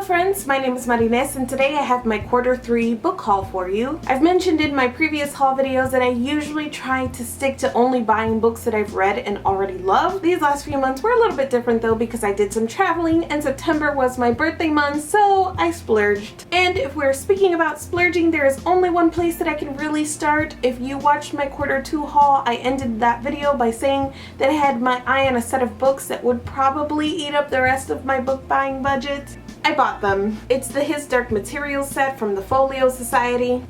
friends, my name is Marines and today I have my Q3 book haul for you. I've mentioned in my previous haul videos that I usually try to stick to only buying books that I've read and already love. These last few months were a little bit different though because I did some traveling and September was my birthday month, so I splurged. And if we're speaking about splurging, there is only one place that I can really start. If you watched my Q2 haul, I ended that video by saying that I had my eye on a set of books that would probably eat up the rest of my book buying budget. I bought them. It's the His Dark Materials set from the Folio Society.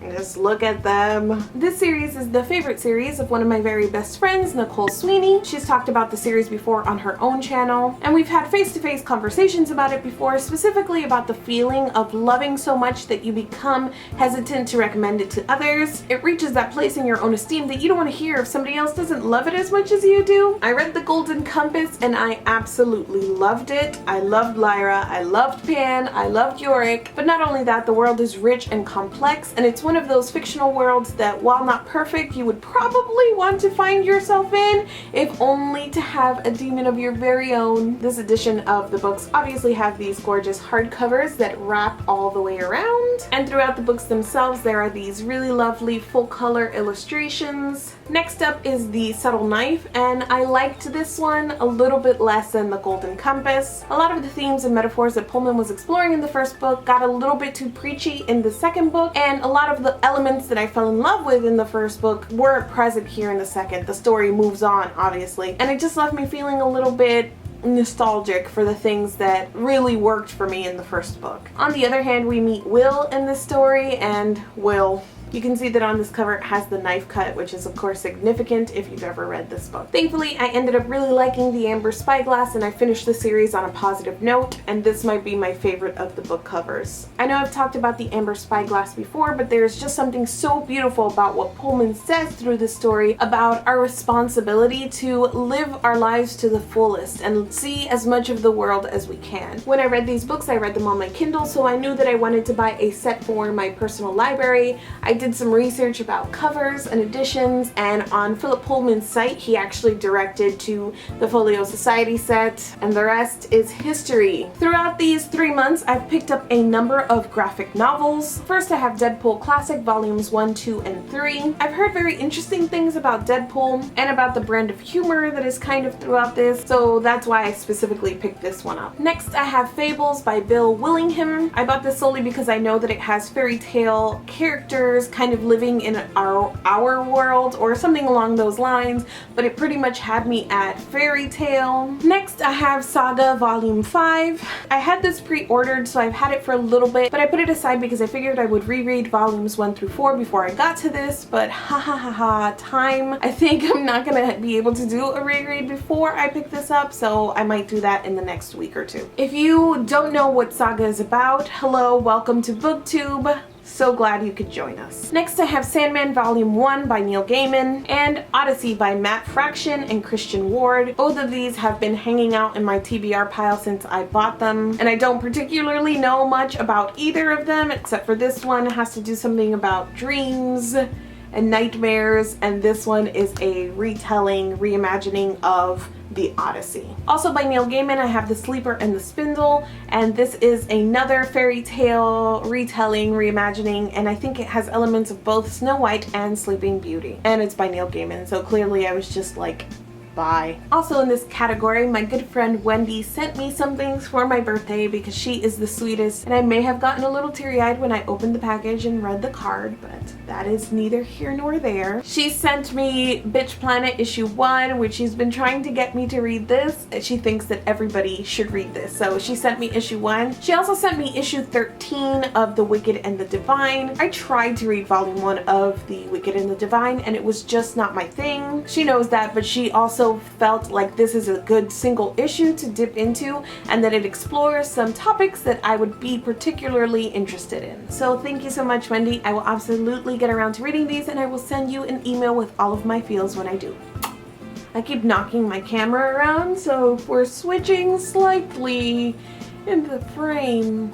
Just look at them. This series is the favorite series of one of my very best friends, Nicole Sweeney. She's talked about the series before on her own channel, and we've had face-to-face conversations about it before, specifically about the feeling of loving so much that you become hesitant to recommend it to others. It reaches that place in your own esteem that you don't want to hear if somebody else doesn't love it as much as you do. I read The Golden Compass and I absolutely loved it. I loved Lyra, I loved Pan, I loved Yorick, but not only that, the world is rich and complex, and it's one of those fictional worlds that, while not perfect, you would probably want to find yourself in, if only to have a demon of your very own. This edition of the books obviously have these gorgeous hardcovers that wrap all the way around, and throughout the books themselves there are these really lovely full color illustrations. Next up is The Subtle Knife, and I liked this one a little bit less than The Golden Compass. A lot of the themes and metaphors that Pullman was exploring in the first book got a little bit too preachy in the second book, and a lot of the elements that I fell in love with in the first book weren't present here in the second. The story moves on, obviously, and it just left me feeling a little bit nostalgic for the things that really worked for me in the first book. On the other hand, we meet Will in this story, and Will, you can see that on this cover it has the knife cut, which is of course significant if you've ever read this book. Thankfully, I ended up really liking the Amber Spyglass and I finished the series on a positive note, and this might be my favorite of the book covers. I know I've talked about the Amber Spyglass before, but there's just something so beautiful about what Pullman says through the story about our responsibility to live our lives to the fullest and see as much of the world as we can. When I read these books, I read them on my Kindle, so I knew that I wanted to buy a set for my personal library. I did some research about covers and editions, and on Philip Pullman's site he actually directed to the Folio Society set, and the rest is history. Throughout these 3 months I've picked up a number of graphic novels. First I have Deadpool Classic Volumes 1, 2, and 3. I've heard very interesting things about Deadpool and about the brand of humor that is kind of throughout this, so that's why I specifically picked this one up. Next I have Fables by Bill Willingham. I bought this solely because I know that it has fairy tale characters kind of living in our world or something along those lines, but it pretty much had me at fairy tale. Next I have Saga Volume 5. I had this pre-ordered, so I've had it for a little bit, but I put it aside because I figured I would reread volumes 1 through 4 before I got to this, but time. I think I'm not gonna be able to do a reread before I pick this up, so I might do that in the next week or two. If you don't know what Saga is about, hello, welcome to BookTube. So glad you could join us. Next I have Sandman Volume 1 by Neil Gaiman and Odyssey by Matt Fraction and Christian Ward. Both of these have been hanging out in my TBR pile since I bought them, and I don't particularly know much about either of them except for this one. It has to do something about dreams and nightmares, and this one is a retelling, reimagining of the Odyssey. Also by Neil Gaiman I have The Sleeper and the Spindle, and this is another fairy tale retelling, reimagining, and I think it has elements of both Snow White and Sleeping Beauty. And it's by Neil Gaiman, so clearly I was just like, bye. Also in this category, my good friend Wendy sent me some things for my birthday because she is the sweetest, and I may have gotten a little teary-eyed when I opened the package and read the card, but that is neither here nor there. She sent me Bitch Planet issue 1, which she's been trying to get me to read this. She thinks that everybody should read this, so she sent me issue 1. She also sent me issue 13 of The Wicked and the Divine. I tried to read volume 1 of The Wicked and the Divine and it was just not my thing. She knows that, but she also felt like this is a good single issue to dip into and that it explores some topics that I would be particularly interested in. So thank you so much, Wendy. I will absolutely get around to reading these, and I will send you an email with all of my feels when I do. I keep knocking my camera around, so if we're switching slightly in the frame,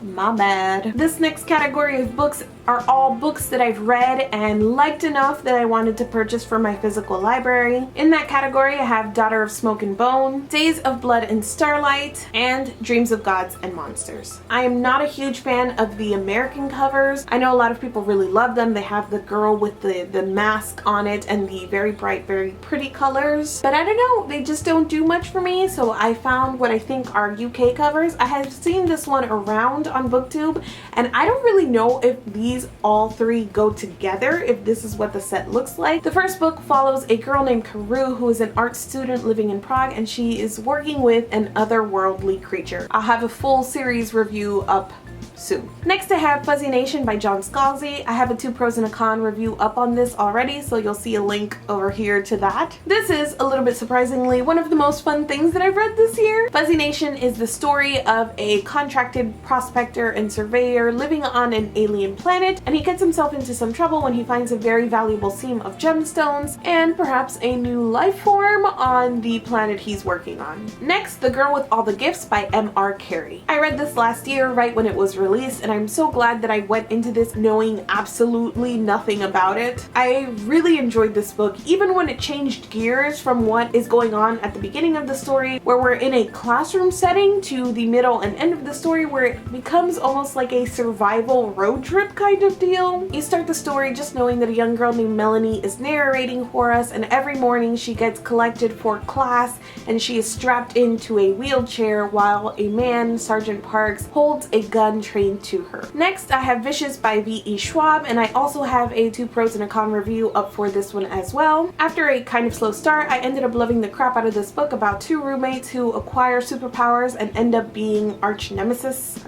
my bad. This next category of books are all books that I've read and liked enough that I wanted to purchase for my physical library. In that category, I have Daughter of Smoke and Bone, Days of Blood and Starlight, and Dreams of Gods and Monsters. I am not a huge fan of the American covers. I know a lot of people really love them. They have the girl with the mask on it and the very bright, very pretty colors. But I don't know, they just don't do much for me, so I found what I think are UK covers. I have seen this one around on BookTube, and I don't really know if these all three go together, if this is what the set looks like. The first book follows a girl named Karu who is an art student living in Prague, and she is working with an otherworldly creature. I'll have a full series review up soon. Next I have Fuzzy Nation by John Scalzi. I have a 2 pros and a con review up on this already, so you'll see a link over here to that. This is, a little bit surprisingly, one of the most fun things that I've read this year. Fuzzy Nation is the story of a contracted prospector and surveyor living on an alien planet, and he gets himself into some trouble when he finds a very valuable seam of gemstones and perhaps a new life form on the planet he's working on. Next, The Girl with All the Gifts by Mr Kerry. I read this last year right when it was released, and I'm so glad that I went into this knowing absolutely nothing about it. I really enjoyed this book, even when it changed gears from what is going on at the beginning of the story, where we're in a classroom setting, to the middle and end of the story where it becomes almost like a survival road trip kind of deal. You start the story just knowing that a young girl named Melanie is narrating for us, and every morning she gets collected for class and she is strapped into a wheelchair while a man, Sergeant Parks, holds a gun trained to her. Next, I have Vicious by Ve Schwab, and I also have a 2 pros and a con review up for this one as well. After a kind of slow start, I ended up loving the crap out of this book about 2 roommates who acquire superpowers and end up being arch nemesis,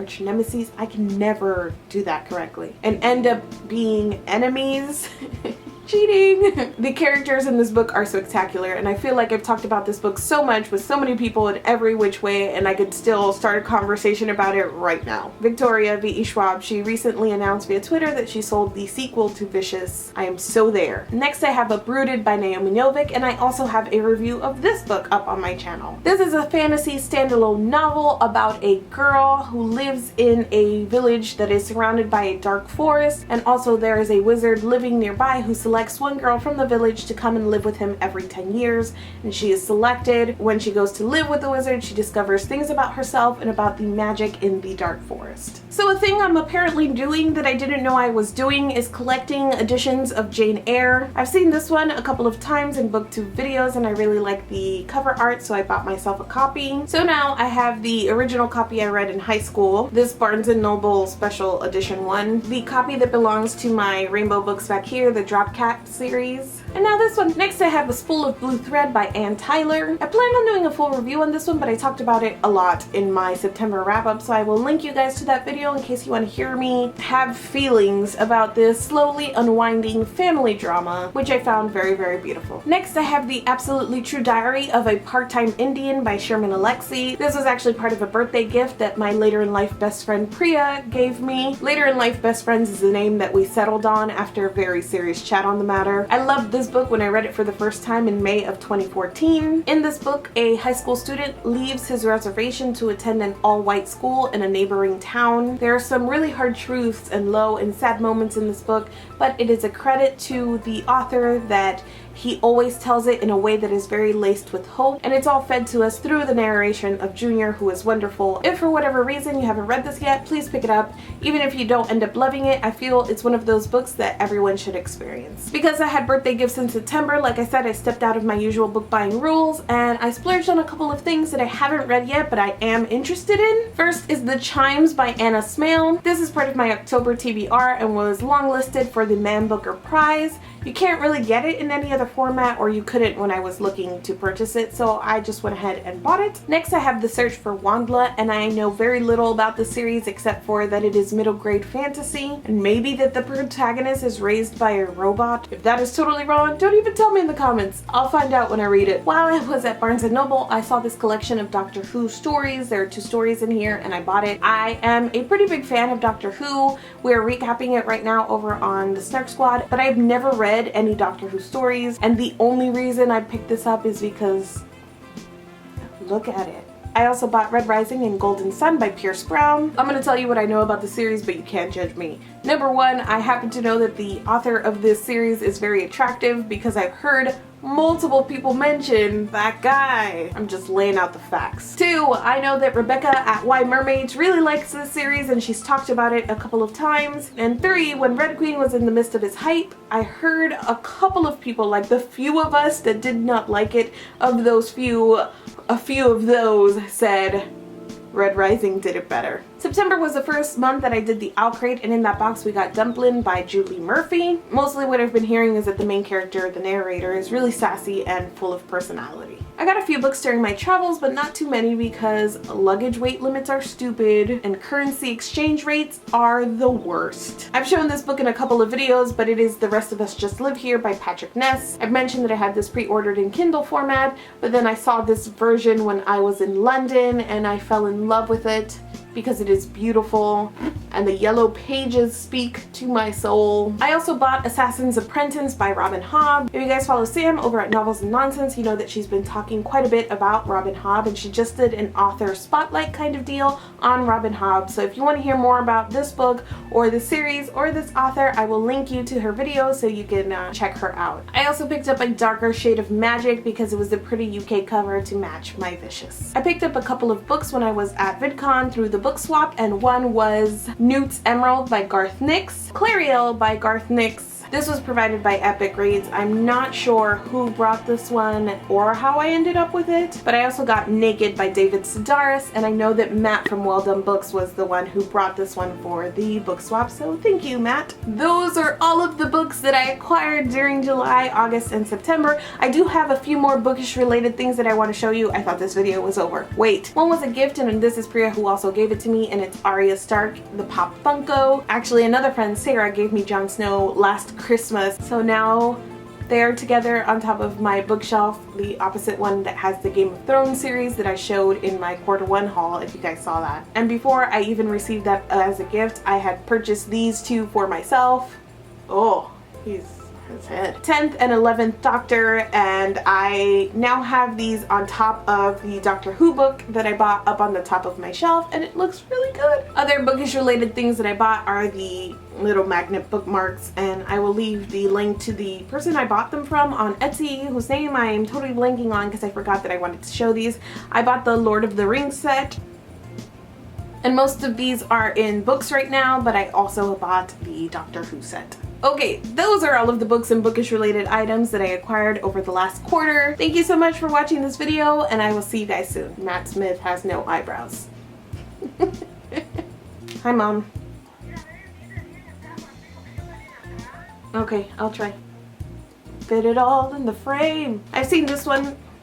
I can never do that correctly, and end up being enemies. Cheating! The characters in this book are spectacular, and I feel like I've talked about this book so much with so many people in every which way, and I could still start a conversation about it right now. Victoria Ve Schwab, she recently announced via Twitter that she sold the sequel to Vicious. I am so there. Next I have Uprooted by Naomi Novik, and I also have a review of this book up on my channel. This is a fantasy standalone novel about a girl who lives in a village that is surrounded by a dark forest, and also there is a wizard living nearby who selects one girl from the village to come and live with him every 10 years, and she is selected. When she goes to live with the wizard, she discovers things about herself and about the magic in the dark forest. So a thing I'm apparently doing that I didn't know I was doing is collecting editions of Jane Eyre. I've seen this one a couple of times in BookTube videos, and I really like the cover art, so I bought myself a copy. So now I have the original copy I read in high school, this Barnes & Noble special edition one, the copy that belongs to my Rainbow Books back here, the Drop Cat series, and now this one. Next I have A Spool of Blue Thread by Anne Tyler. I plan on doing a full review on this one, but I talked about it a lot in my September wrap-up, so I will link you guys to that video in case you want to hear me have feelings about this slowly unwinding family drama, which I found very, very beautiful. Next I have The Absolutely True Diary of a Part-Time Indian by Sherman Alexie. This was actually part of a birthday gift that my later in life best friend Priya gave me. Later in life best friends is the name that we settled on after a very serious chat on the matter. I loved this book when I read it for the first time in May of 2014. In this book, a high school student leaves his reservation to attend an all-white school in a neighboring town. There are some really hard truths and low and sad moments in this book, but it is a credit to the author that he always tells it in a way that is very laced with hope, and it's all fed to us through the narration of Junior, who is wonderful. If for whatever reason you haven't read this yet, please pick it up. Even if you don't end up loving it, I feel it's one of those books that everyone should experience. Because I had birthday gifts in September, like I said, I stepped out of my usual book buying rules, and I splurged on a couple of things that I haven't read yet, but I am interested in. First is The Chimes by Anna Smale. This is part of my October TBR and was longlisted for the Man Booker Prize. You can't really get it in any other format, or you couldn't when I was looking to purchase it, so I just went ahead and bought it. Next I have The Search for Wandla, and I know very little about the series except for that it is middle grade fantasy, and maybe that the protagonist is raised by a robot. If that is totally wrong, don't even tell me in the comments. I'll find out when I read it. While I was at Barnes & Noble, I saw this collection of Doctor Who stories. There are 2 stories in here, and I bought it. I am a pretty big fan of Doctor Who. We're recapping it right now over on the Snark Squad, but I've never read any Doctor Who stories, and the only reason I picked this up is because look at it. I also bought Red Rising and Golden Sun by Pierce Brown. I'm gonna tell you what I know about the series, but you can't judge me. Number one, I happen to know that the author of this series is very attractive because I've heard multiple people mention that guy. I'm just laying out the facts. Two, I know that Rebecca at Why Mermaids really likes this series and she's talked about it a couple of times. And three, when Red Queen was in the midst of its hype, I heard a couple of people, like the few of us that did not like it, of those few, a few of those said Red Rising did it better. September was the first month that I did the Owl Crate, and in that box we got Dumplin by Julie Murphy. Mostly what I've been hearing is that the main character, the narrator, is really sassy and full of personality. I got a few books during my travels, but not too many because luggage weight limits are stupid and currency exchange rates are the worst. I've shown this book in a couple of videos, but it is The Rest of Us Just Live Here by Patrick Ness. I've mentioned that I had this pre-ordered in Kindle format, but then I saw this version when I was in London and I fell in love with it because it is beautiful and the yellow pages speak to my soul. I also bought Assassin's Apprentice by Robin Hobb. If you guys follow Sam over at Novels and Nonsense, you know that she's been talking quite a bit about Robin Hobb, and she just did an author spotlight kind of deal on Robin Hobb. So if you want to hear more about this book or this series or this author, I will link you to her video so you can check her out. I also picked up a darker shade of Magic because it was a pretty UK cover to match my Vicious. I picked up a couple of books when I was at VidCon through the book swap, and one was Newt's Emerald by Garth Nix, Clariel by Garth Nix. This was provided by Epic Reads. I'm not sure who brought this one or how I ended up with it, but I also got Naked by David Sedaris, and I know that Matt from Well Done Books was the one who brought this one for the book swap, so thank you, Matt. Those are all of the books that I acquired during July, August, and September. I do have a few more bookish related things that I want to show you. I thought this video was over. Wait, one was a gift, and this is Priya who also gave it to me, and it's Arya Stark, the Pop Funko. Actually, another friend, Sarah, gave me Jon Snow last Christmas, so now they're together on top of my bookshelf, the opposite one that has the Game of Thrones series that I showed in my quarter 1 haul, if you guys saw that. And before I even received that as a gift, I had purchased these two for myself. Oh, he's his head. 10th and 11th Doctor, and I now have these on top of the Doctor Who book that I bought up on the top of my shelf, and it looks really good. Other bookish related things that I bought are the little magnet bookmarks, and I will leave the link to the person I bought them from on Etsy, whose name I am totally blanking on because I forgot that I wanted to show these. I bought the Lord of the Rings set, and most of these are in books right now, but I also bought the Doctor Who set. Okay, those are all of the books and bookish related items that I acquired over the last quarter. Thank you so much for watching this video, and I will see you guys soon. Matt Smith has no eyebrows. Hi, Mom. Okay, I'll try. Fit it all in the frame. I've seen this one